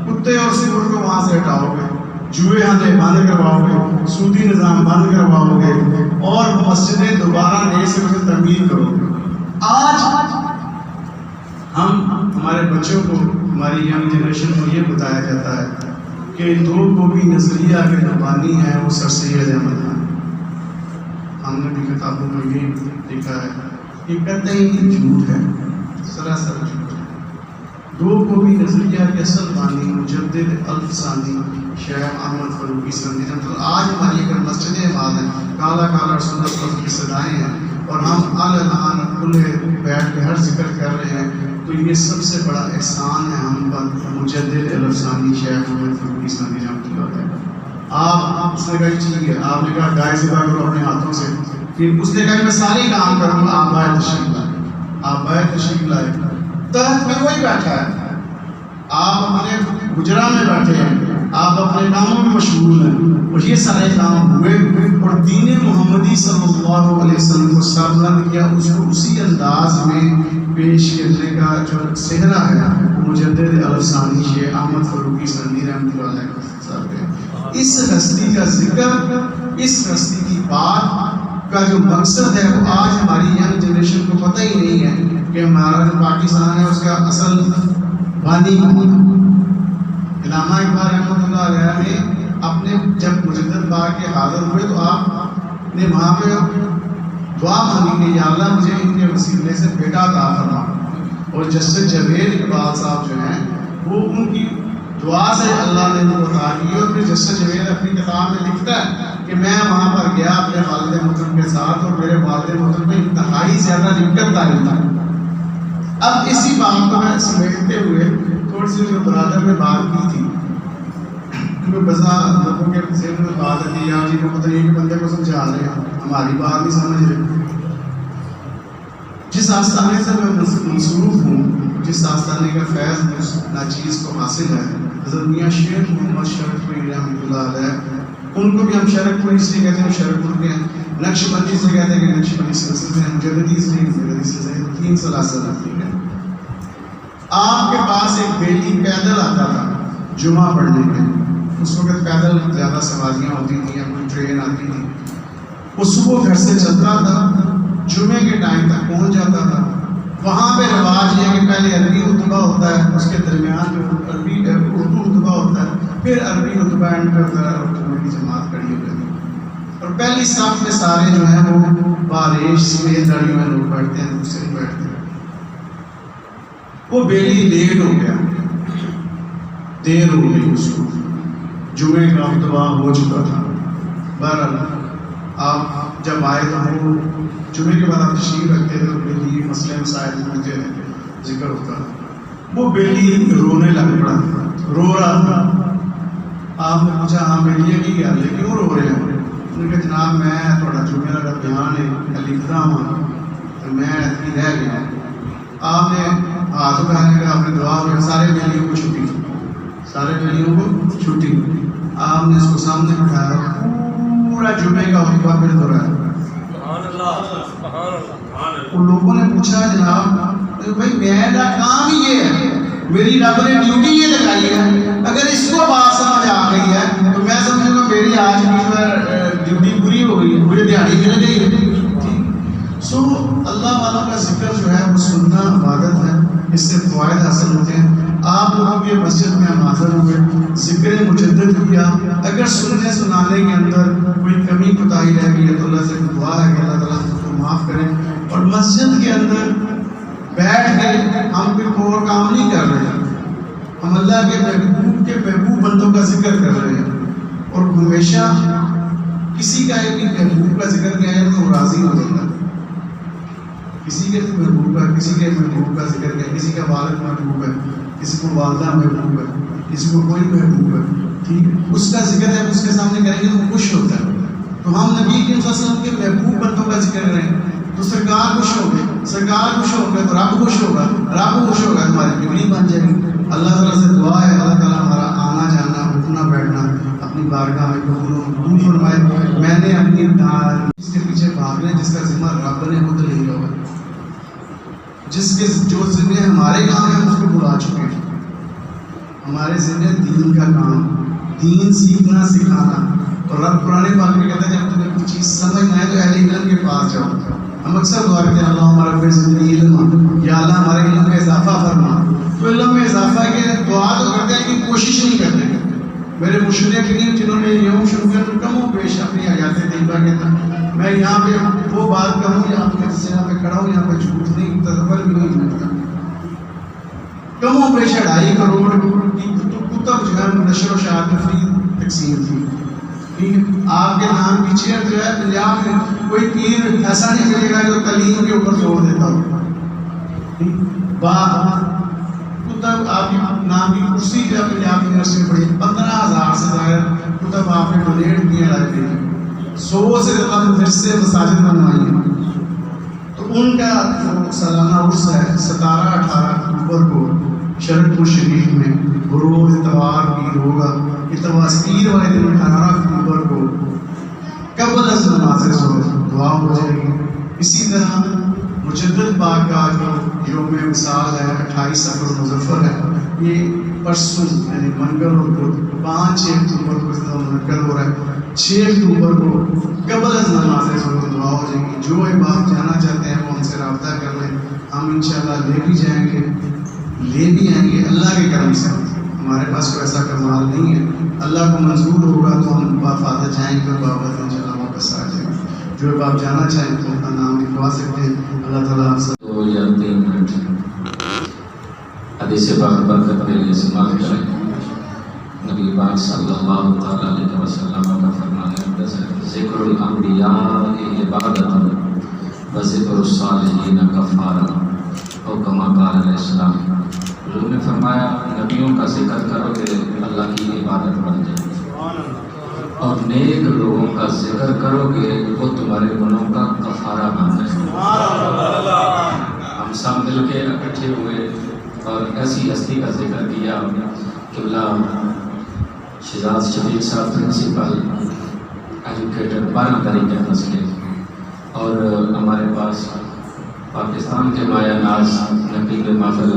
کتے اور سور کو وہاں سے ہٹاؤ گے، جوئے ہانے بند کرواؤ گے، سودی نظام بند کرواؤ گے اور مسجدیں دوبارہ نئے سے تعمیر کرو گے. آج ہم ہمارے بچوں کو، ہماری ینگ جنریشن کو یہ بتایا جاتا ہے کہ دو کو بھی نظریہ کے نبانی ہیں وہ سر سید احمد خان. ہم نے بھی کتابوں میں یہ لکھا ہے کہ قطعی جھوٹ ہے، سراسر جھوٹ ہے. دو کو بھی نظریہ کے اصل بانی مجدد الفسانی شیخ احمد فاروقی سندھی. آج ہماری اگر مسجدیں آباد ہیں، کالا کالا سنت کی صدائیں ہیں اور ہم اعلان کھلے بیٹھ کے ہر ذکر کر رہے ہیں، تو یہ سب سے بڑا احسان ہے ہم پر مجدد الفسانی شیخ احمد فاروقی سندھی رحمۃ اللہ علیہ. آپ اس نے کہا ٹھیک ہے، آپ نے کہا گائے ذبح کرو اپنے ہاتھوں سے. پھر اس نے کہا کہ میں سارے کام کروں گا، آپ باہر تشریف لائے. آپ باہر تشریف لائے، تحت میں وہی بیٹھا ہے، آپ اپنے گجرا میں بیٹھے ہیں، آپ اپنے کاموں میں مشغول ہیں اور یہ سارے کام ہوئے اور دین محمدی صلی اللہ علیہ وسلم کو سربلند کیا. اس کو اسی انداز میں پیش کرنے کا جو صحرا ہے مجدد الفسانی شیخ احمد فاروقی سندھی رحمۃ اللہ علیہ صاحب ہے. اس ہستی کا ذکر، اس ہستی کی بات کا جو مقصد ہے وہ آج ہماری ینگ جنریشن کو پتہ ہی نہیں ہے کہ ہمارا جو پاکستان ہے اس کا اصل بانی علامہ اقبال رحمۃ اللہ علیہ نے اپنے جب مجدد پاک کے حاضر ہوئے تو آپ نے وہاں پہ دعا مانگی کہ یا اللہ مجھے ان کے وسیلے سے بیٹا عطا فرما. اور جسٹس جاوید اقبال صاحب جو ہیں وہ ان کی دعا سے اللہ نے وہ عطا کی. اور پھر جسٹس جاوید اپنی کتاب میں لکھتا ہے کہ میں وہاں پر گیا اپنے والد محترم کے ساتھ اور میرے والد محترم میں انتہائی زیادہ رقت تعلیم تھا. اب اسی بات کو میں سمیٹتے ہوئے تھوڑی سی جو برادر میں بات کی تھی کیونکہ بزا لوگوں کے ذہن میں بات آتی ہے یار جی کو پتہ نہیں کہ بندے کو سمجھا رہے ہیں ہماری بات نہیں سمجھ رہے. جس آستانے سے میں منسوب ہوں, جس آستانے کا فیض اس ناچیز کو حاصل ہے, حضرت میاں شیخ محمد شرک پوری رحمۃ اللہ علیہ, ان کو بھی ہم شرک پوری اس لیے کہتے ہیں, شرک پور کے نقش بندی سے کہتے ہیں کہ نقش بندی سلسلے ہیں, مجددی سے مجددی سلسلے 3 سلاسل آتی ہے. آپ کے پاس ایک بیلی پیدل آتا تھا جمعہ پڑھنے کے, اس وقت پیدل زیادہ سواریاں ہوتی تھیں, کوئی ٹرین آتی تھی. وہ صبح گھر سے چلتا تھا, جمعے کے ٹائم تک پہنچ جاتا تھا. وہاں پہ رواج یہ کہ پہلے عربی خطبہ ہوتا ہے, اس کے درمیان جو اردو خطبہ ہوتا ہے, پھر عربی خطبہ اینڈ کرتا ہے اور جمعے کی جماعت کھڑی ہو جاتی ہے. اور پہلی صف میں سارے جو ہیں وہ بارش سفید داڑھی میں لوگ بیٹھتے ہیں, دوسرے بیٹھتے ہیں. وہ بیلی لیٹ ہو گیا, دیر ہو گئی, اس کو جمعے کا خطبہ ہو چکا تھا. بہرحال آپ جب آئے تو وہ جمعے کے بعد آپ تشریف رکھتے تھے, بیلی مسئلے مسائل پوچھتے تھے, ذکر ہوتا تھا. وہ بیلی رونے لگ پڑا, رو رہا تھا. آپ نے پوچھا ہاں بیلی کی گل ہے, کیوں رو رہے ہیں؟ انہوں نے کہا جناب میں تھوڑا جمعے کا بیان ہے لکھتا ہوں تو میں اتنی رہ گیا. آپ نے ہاتھ اٹھانے کا, آپ نے دعا میں سارے بیلیوں کو چھٹی, سارے بیلیوں کو چھٹی. آپ نے اس کو سامنے بٹھایا, پورا جمعے کا خطبہ پھر دہرایا. ان لوگوں نے پوچھا جناب بھائی میرا کام ہی یہ ہے, میری رب نے ڈیوٹی یہ لگائی ہے, اگر اس کو بات سمجھ آ گئی ہے تو میں سمجھوں گا میری آج کی ڈیوٹی پوری ہو گئی, مجھے دیہڑی مل گئی ہے. سو اللہ والوں کا ذکر جو ہے وہ سننا عبادت ہے, اس سے فوائد حاصل ہوتے ہیں. آپ لوگوں کے مسجد میں ہم حاضر ہوئے, ذکر مجدد کیا. اگر سننے سنانے کے اندر کوئی کمی کوتاہی رہ گئی ہے تو اللہ سے دعا ہے کہ اللہ تعالیٰ اس کو معاف کریں. اور مسجد کے اندر بیٹھ کے ہم کوئی اور کام نہیں کر رہے ہیں, ہم اللہ کے محبوب بندوں کا ذکر کر رہے ہیں. اور ہمیشہ کسی کا ایک محبوب کا ذکر کیا ہے تو راضی ہو جاتا ہے. کسی کے محبوب کا, کسی کے محبوب کا ذکر کیا, کسی کا والد محبوب ہے, کسی کو والدہ محبوب ہے, کسی کو کوئی محبوب ہے, ٹھیک, اس کا ذکر ہے, اس کے سامنے کریں گے تو وہ خوش ہوتا ہے. تو ہم نبی کے وسلم کے محبوب بندوں کا ذکر کریں تو سرکار خوش ہو گئے, سرکار خوش ہو گئے تو رب خوش ہوگا, رب خوش ہوگا تمہاری بگڑی بن جائے گی. اللہ تعالیٰ سے دعا ہے اللہ تعالیٰ ہمارا آنا جانا, اٹھنا بیٹھنا اپنی بارگاہ میں قبول فرمائے. میں نے اپنی اس کے پیچھے بھاگنا جس کا ذمہ رب نے خود لیا ہوا, جس کے جو ذمہ ہمارے کام ہے اس کو بلا چکے ہیں. ہمارے ذمہ دین کا کام, دین سیکھنا سکھانا. اور رب قرآن پاک میں کہتا ہے جب تمہیں کچھ چیز سمجھ نہ آئے تو اہل علم کے پاس جاؤ. ہم اکثر دعا کرتے ہیں اللہ ہمارا پھر زندگی علم, یا اللہ ہمارے علم میں اضافہ فرما. تو علم میں اضافہ کے دعا تو کرتے ہیں کہ کوشش نہیں کرتے. میرے مشرق کریم جنہوں نے یوم شروع کیا تو کم و بیش اپنی حیات طیبہ کے اندر میں یہاں پہ وہ بات کروں یہاں پہ یہاں پہ کھڑا ہوں, یہاں پہ جھوٹ نہیں, تصور بھی نہیں ملتا. کم و بیش 2.5 کروڑ کی کتب جو ہے نشر و شاعت مفید تقسیم تھی. آپ کے نام کی چیئر جو ہے پنجاب میں کوئی پیر ایسا نہیں ملے گا جو تعلیم کے اوپر زور دیتا ہو. کتب آپ کی نام کی کرسی جو ہے پنجاب یونیورسٹی میں پڑھی, 15,000 سے زائد کتب آپ نے ڈونیٹ کیے لائبریری, 100 سے زیادہ مدرسے مساجد بنوائی ہیں. تو ان کا سالانہ عرس ہے 17-18 اکتوبر کو شرک پور شریف میں, غروب اتوار کی ہوگا. اتوار پیر والے دن 18 اکتوبر کو قبل از نماز ظہر دعا ہو جائے گی. اسی طرح مجدد پاک کا جو یوم مثال ہے 28 صفر مظفر ہے, یہ پرسوں یعنی منگل اور بدھ 5-6 اکتوبر کو منعقد ہو رہا ہے. 6 اکتوبر کو قبل از نماز ظہر دعا ہو جائے گی. جو احباب جانا چاہتے ہیں وہ ہم سے رابطہ کر لیں, ہم انشاءاللہ لے بھی جائیں گے, لے بھی آئیں گے اللہ کے کرم سے. ہمارے پاس کوئی ایسا کمال نہیں ہے, اللہ کو منظور ہوگا تو ہم بافادہ جائیں گے, بابت انشاءاللہ واپس آ جائیں گے. جو آپ جانا چاہیں تو اپنا نام لکھوا سکتے ہیں. اللہ تعالیٰ آپ سے 2 یا 3 منٹ حدیث پاک برکت کے لیے سماعت کریں. نبی پاک صلی اللہ تعالیٰ علیہ وسلم کا فرمان ہے ذکر الانبیاء عبادت و ذکر الصالحین کفارہ, اور کما قال علیہ السلام حضور نے فرمایا نبیوں کا ذکر کرو کہ اللہ کی عبادت بن جائے، اور نیک لوگوں کا ذکر کرو کہ وہ تمہارے گناہوں کا کفارہ بن جائے۔ ہم سب مل کے اکٹھے ہوئے اور ایسی ہستی کا ذکر کیا کہ شہزاد شفیق صاحب پرنسپل ایجوکیٹر 12 طریقے مسئلے، اور ہمارے پاس پاکستان کے مایہ ناز نقیب محفل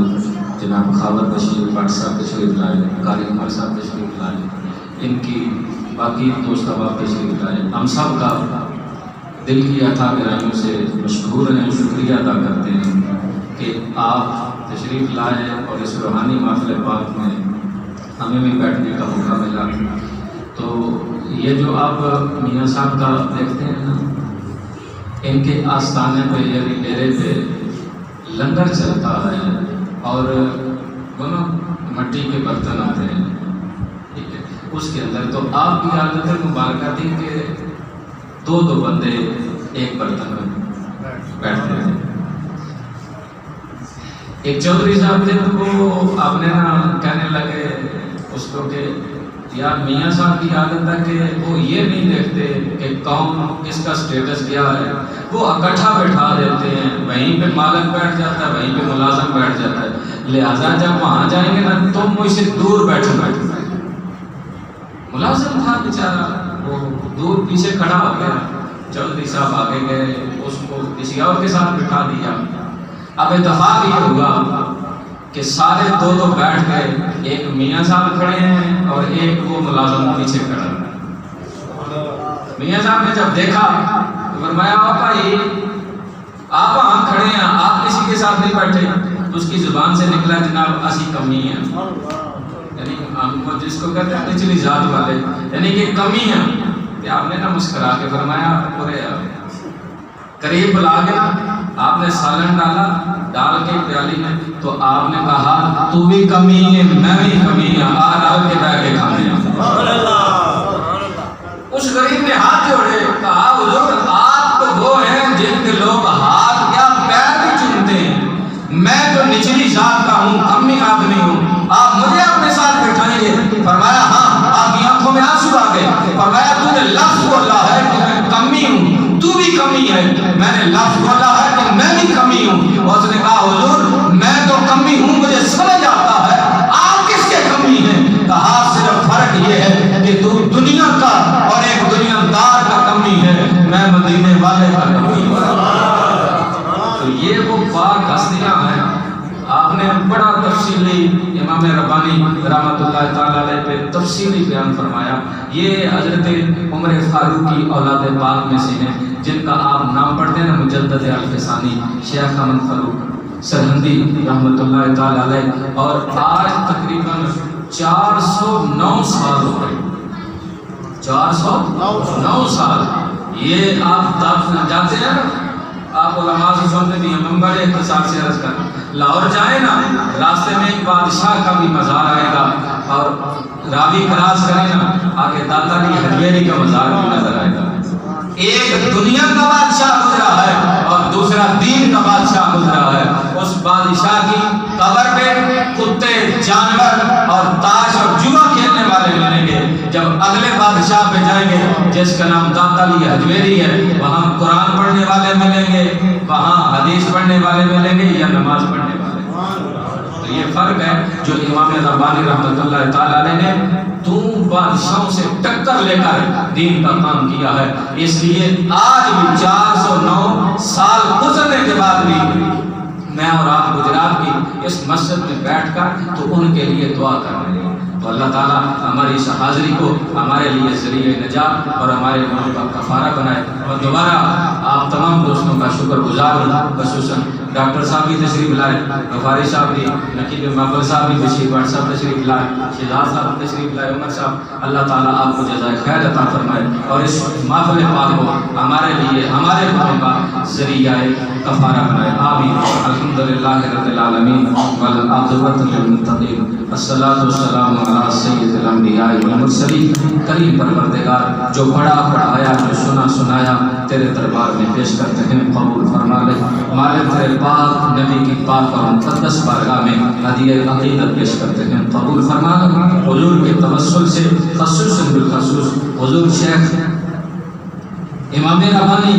جناب خاور بشیر بٹ صاحب تشریف لائے، قاری عمر صاحب تشریف لائے، ان کی باقی دوست احباب تشریف لائے۔ ہم سب کا دل کی عطا گرائیوں سے مشکور ہیں، شکریہ ادا کرتے ہیں کہ آپ تشریف لائے اور اس روحانی محفل پاک میں ہمیں بھی بیٹھنے کا موقع ملا۔ تو یہ جو آپ میاں صاحب کا دیکھتے ہیں نا، ان کے آستانے پہ یعنی ڈیرے پہ لنگر چلتا ہے اور وہ نا مٹی کے برتن آتے ہیں، ٹھیک ہے، اس کے اندر تو آپ کی عادت مبارکہ تھی کہ دو بندے ایک برتن میں بیٹھتے ہیں۔ ایک چودھری صاحب تھے تو وہ آپ نے نا کہنے لگے اس کو کہ یار میاں صاحب کی عادت ہے کہ وہ یہ نہیں دیکھتے کہ کون کس کا سٹیٹس کیا ہے، وہ اکٹھا بیٹھا دیتے ہیں، وہیں پہ مالک بیٹھ جاتا ہے، وہیں پہ ملازم بیٹھ جاتا ہے، لہٰذا جب وہاں جائیں گے نا تم مجھ سے دور بیٹھے۔ ملازم تھا بیچارہ، وہ دور پیچھے کھڑا ہو گیا، چودھری صاحب آگے گئے، اس کو کسی اور کے ساتھ بٹھا دیا۔ اب اتفاق یہ ہوا کہ سارے دو بیٹھ گئے، ایک میاں صاحب کھڑے ہیں اور ایک وہ ملازم پیچھے کھڑا ہے۔ میاں صاحب نے جب دیکھا تو فرمایا بھائی آپ وہاں کھڑے ہیں، آپ کسی کے ساتھ نہیں بیٹھے؟ تو اس کی زبان سے نکلا جناب اسی کمی ہیں، یعنی ہم جس کو کہتے ہیں نچلی ذات والے، یعنی کہ کمی ہے۔ کہ آپ نے نا مسکرا کے فرمایا پورے قریب بلا گیا، آپ نے سالن ڈال کے پیالی میں، تو آپ نے کہا تو بھی کمی ہے میں بھی کمی ہے، ڈال کے بیٹھ کے کھانے۔ اس غریب نے ہاتھ جوڑے، کہا حضور آپ تو وہ ہیں جن کے لوگ ہاتھ کیا پیر بھی چومتے ہیں، میں تو نچلی ذات کا ہوں، کمی آدمی ہوں، آپ مجھے اپنے ساتھ بٹھائیں گے؟ فرمایا ہاں۔ آپ کی آنکھوں میں آنسو آ گئے، فرمایا تو نے لفظ بولا ہے کہ میں کمی ہوں، تو بھی کمی ہے، میں نے لفظ بولا ہے کہ میں بھی کمی ہوں۔ اور اس نے کہا حضور میں تو کمی ہوں، مجھے سمجھ آتا ہے، آپ کس کے کمی ہیں؟ کہا صرف فرق یہ ہے کہ تو دنیا کا اور ایک دنیا دار کا کمی ہے، میں مدینے والے کا کمی ہوں۔ تو یہ وہ پاک ہستیاں ہیں۔ آپ نے بڑا تفصیلی امام ربانی رحمۃ اللہ تعالی علیہ پہ تفصیلی بیان فرمایا۔ یہ حضرت عمر فاروق کی اولاد پاک میں سے ہیں جن کا آپ نام پڑھتے ہیں نا، مجدد الفسانی شیخ احمد فاروق سرہندی رحمۃ اللہ تعالی علیہ، اور آج تقریباً 409 سال ہو گئے، 409 سال۔ یہ آپ جانتے ہیں نا، آپ علماء سے سنتے بھی ہیں، میں بڑے اختصار سے عرض کروں، لاہور جائیں نا راستے میں ایک بادشاہ کا بھی مزار آئے گا، اور راوی کراس کریں نا آگے داتا علی حجویری کا مزار بھی نظر آئے گا۔ ایک دنیا کا بادشاہ گزرا ہے اور دوسرا دین کا بادشاہ گزرا ہے۔ اس بادشاہ کی قبر پہ کتے، جانور اور تاش اور جوا کھیلنے والے ملیں گے۔ جب اگلے بادشاہ پہ جائیں گے جس کا نام داتا علی حجویری ہے، وہاں قرآن پڑھنے والے ملیں گے، وہاں حدیث پڑھنے والے ملیں گے یا نماز پڑھنے والے۔ تو یہ فرق ہے جو امام ربانی رحمۃ اللہ تعالی علیہ نے دو بادشاہوں سے ٹکر لے کر دین کا کام کیا ہے۔ اس لیے آج بھی 409 سال گزرنے کے بعد بھی میں اور آپ گجرات کی اس مسجد میں بیٹھ کر تو ان کے لیے دعا کر رہے ہیں۔ تو اللہ تعالیٰ ہماری اس حاضری کو ہمارے لیے ذریعہ نجات اور ہمارے گناہوں کا کفارہ بنائے۔ اور دوبارہ آپ تمام دوستوں کا شکر گزار ہوں، خصوصاً ڈاکٹر صاحب بھی تشریف لائے، غفاری صاحب بھی، نقیب محفل صاحب بھی تشریف لائے، صاحب تشریف لائے، شہزاد صاحب تشریف لائے، عمر صاحب۔ اللہ تعالیٰ آپ کو جزائے خیر عطا فرمائے اور اس محفل پاک کو ہمارے لیے ہمارے گناہوں کا ذریعہ کفارہ بنائے. آمین. الحمدللہ رب العالمین والعاقبۃ للمتقین. الصلاۃ والسلام علی سید الانبیاء والمرسلین. کریم پروردگار جو پڑھا پڑھایا جو سنا سنایا تیرے دربار میں پیش کرتے ہیں قبول فرما لے. مالک تیرے پاک نبی کی پاک اور مقدس بارگاہ میں ہدیہ عقیدت پیش کرتے ہیں قبول فرما لے. حضور کے توسل سے خصوصاً بالخصوص حضور شیخ امام ربانی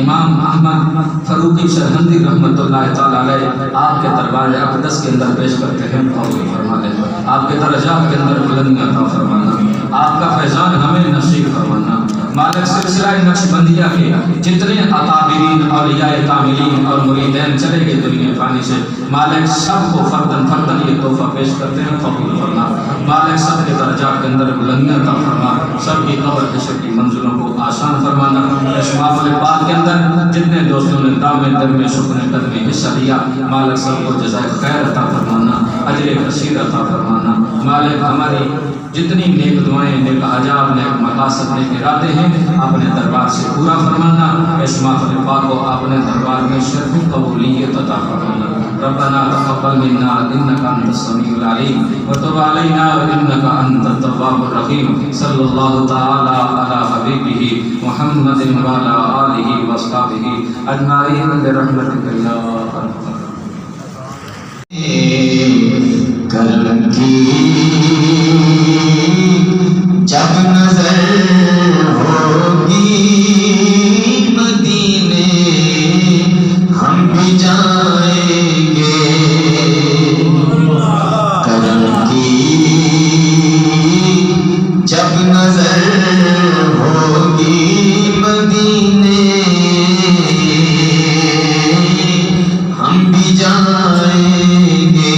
امام احمد فاروقی سرہندی رحمۃ اللہ تعالی علیہ آپ کے دربار اقدس کے اندر پیش کرتے ہیں قبول فرما لے. آپ کے درجات کے اندر بلندی عطا فرمانا. آپ کا فیضان ہمیں نصیب فرمانا. مالک سلسلہ نقشبندیہ کے جتنے اکابرین اولیاء کاملین اور مریدین چلے گئے دنیا فانی سے مالک سب کو فردن فردن یہ تحفہ پیش کرتے ہیں قبول فرما. مالک سب کے درجات کے اندر بلندی عطا فرما. سب کی قبر حشر کی منزلوں کو آسان فرمانا. اس محفل پاک کے اندر جتنے دوستوں نے دام در میں شکر قدمی حصہ لیا مالک سب کو جزائے خیر عطا فرمانا. اجر کثیر عطا فرمانا. مالک ہماری جتنی نیک دعائیں نیک حاجات نیک مقاصد نیک ارادے ہیں اپنے دربار سے پورا فرمانا. اس محفل پاک کو اپنے دربار میں شرف قبولیت عطا فرمانا. ربنا تقبل منا انك انت السميع العليم وتب علينا انك انت التواب الرحيم. صلی اللہ تعالی علی حبیبہ محمد وعلى آلہ وصحبہ اجمعین برحمتک یا ارحم کرم کی جب نظر ہوگی مدینے ہم بھی جائیں گے. کرم کی جب نظر ہوگی مدینے ہم بھی جائیں گے.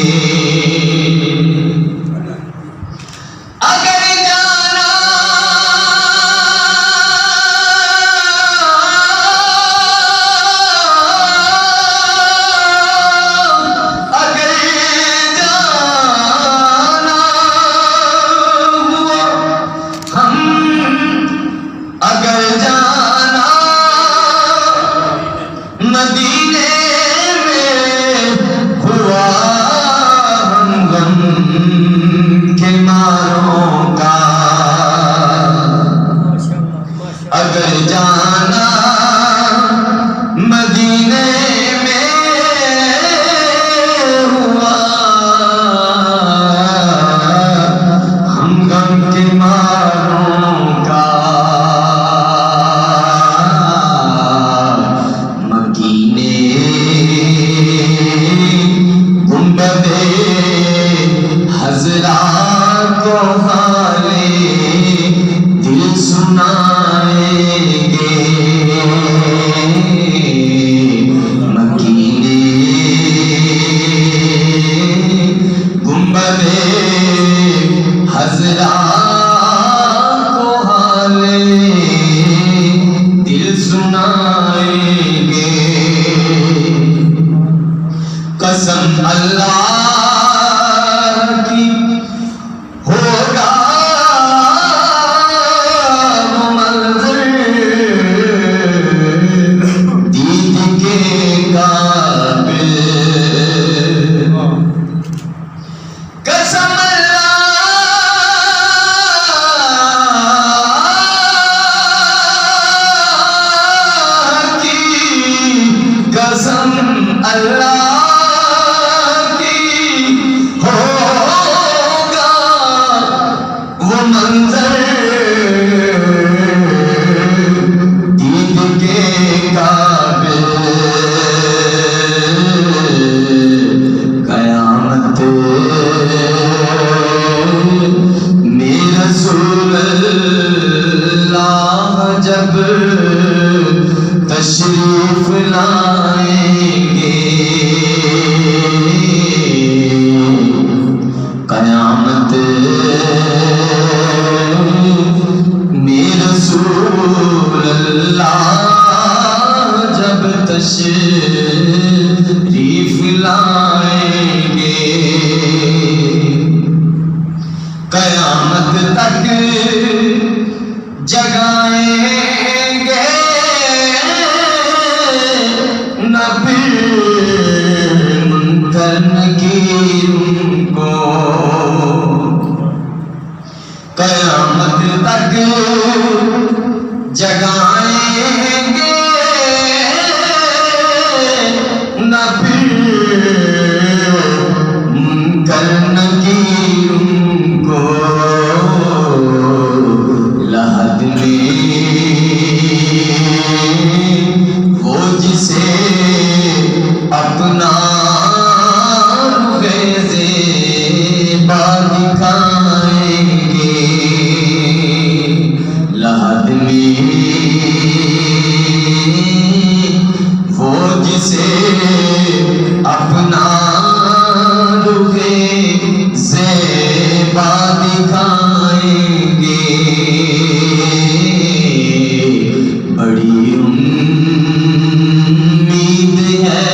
قسم اللہ کی ہوگا وہ منظر دید کے قابل. قسم اللہ جب تشریف لائیں گے قیامت میں رسول اللہ جب تشریف لائیں گے قیامت تک جگائیں گے نبی تک جگائیں گے نہ پھر منکر نکیر ان کو لحد میں وہ جسے اپنا زیبا دکھائیں گے لحد میں وہ جسے اپنا رخ زیبا دکھائیں گے بڑی امید ہے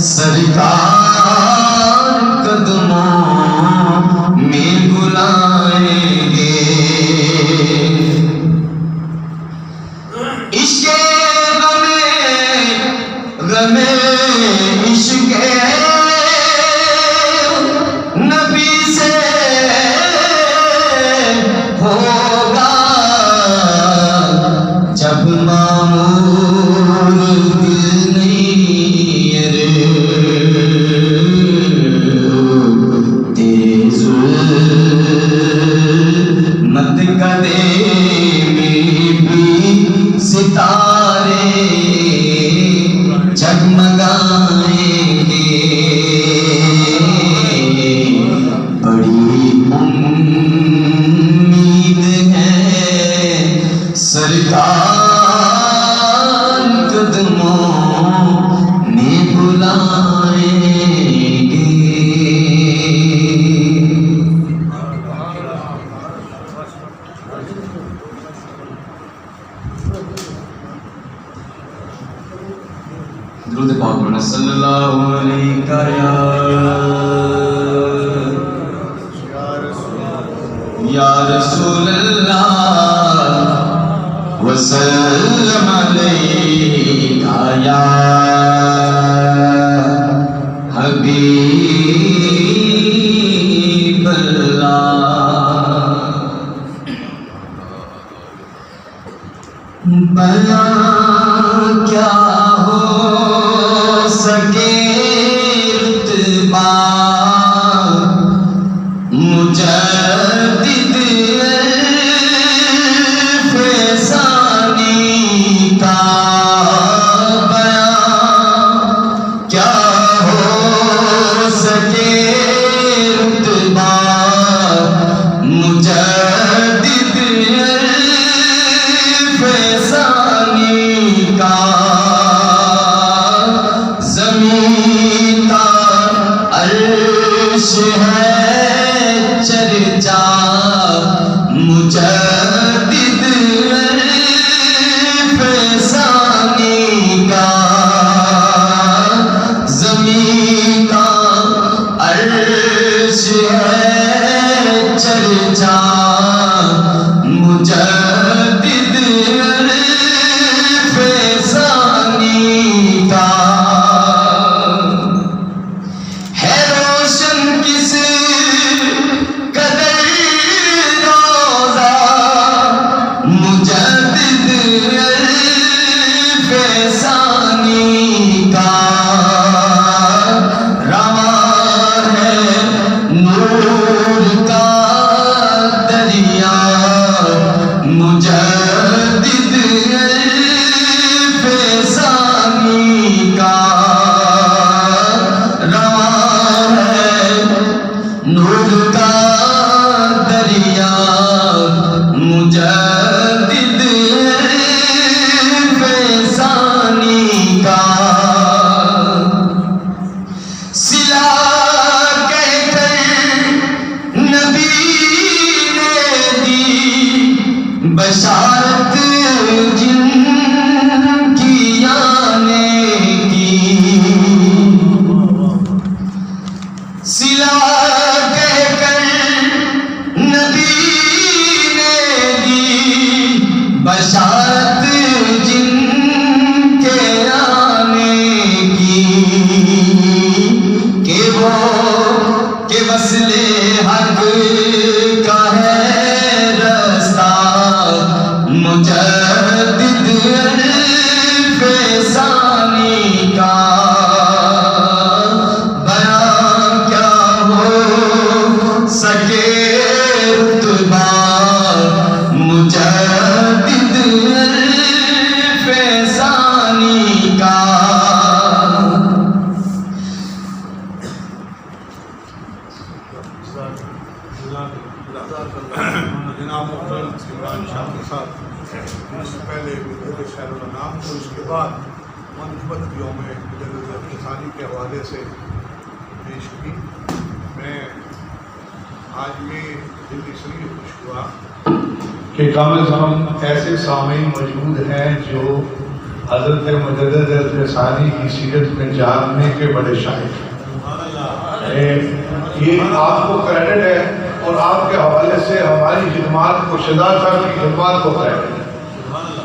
سرکار قدموں میں بلائیں گے عشق غم عشق نبی سے ہوگا جب معمور دل نہیں رے تیرے ظلمت قدے میں بھی ستارے جگمگائیں گے بڑی امید ہے سرکار قدموں میں بلائیں گے درود پاک پڑھنا صلی اللہ علیہ یا رسول اللہ وسلم علیہ یا حبیب اللہ بیان کیا ہو سکے رتبہ مجدد فیضانی کا بیان کیا ہو سکے رتبہ مجدد فیضانی کا زمین کا عرش ہے چرچا مجدد فیضانی کا زمین کا عرش ہے چرچا مجدد فیضانی کا ہے روشن کس قدر روزہ مجدد فیضانی کا رواں ہے نور کا دریا مجدد فیضانی کا رواں ہے نور کا دریا مجدد فیضانی کا صلا کہہ کر نبی نے دی بشارت جن کی آنے کی صلا کہہ کر نبی نے دی بشارت جن کے آنے کی کہ وصل حق کا ہے جناب محترم عمران شاہ کے ساتھ اس سے پہلے مجدد شہر الانام کو، اس کے بعد مناسبت یوم مجدد ثانی کے حوالے سے پیش کی. میں آج یہ دل اس لیے خوش ہوا کہ کم از کم ایسے سامعین موجود ہیں جو حضرت مجدد ثانی کی سیرت میں جاننے کے بڑے شائق ہیں. یہ آپ کو کریڈٹ ہے اور آپ کے حوالے سے ہماری خدمات کو، شہزاد صاحب کی خدمات کو کریڈٹ ہے.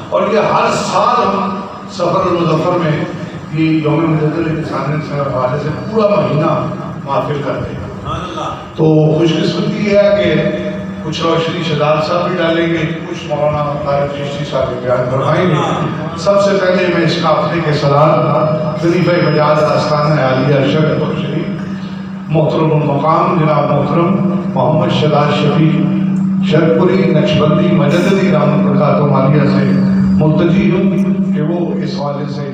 اور یہ ہر سال ہم سفر المظفر میں یہ یوم مجدد ثانی کے حوالے سے پورا مہینہ محفل کرتے ہیں. تو خوش قسمتی یہ ہے کہ کچھ روشنی شہزاد صاحب بھی ڈالیں گے، کچھ مولانا طارق چشتی صاحب بھی بیان فرمائیں گے. سب سے پہلے میں اس قافلے کے سلام خلیفہ مجاز آستانہ عالیہ شرف اور شریف محترم المقام جناب محترم محمد شہزاد شفیع شرپوری نقشبندی مجددی رحمۃ اللہ علیہ سے ملتجی ہوں کہ وہ اس حوالے سے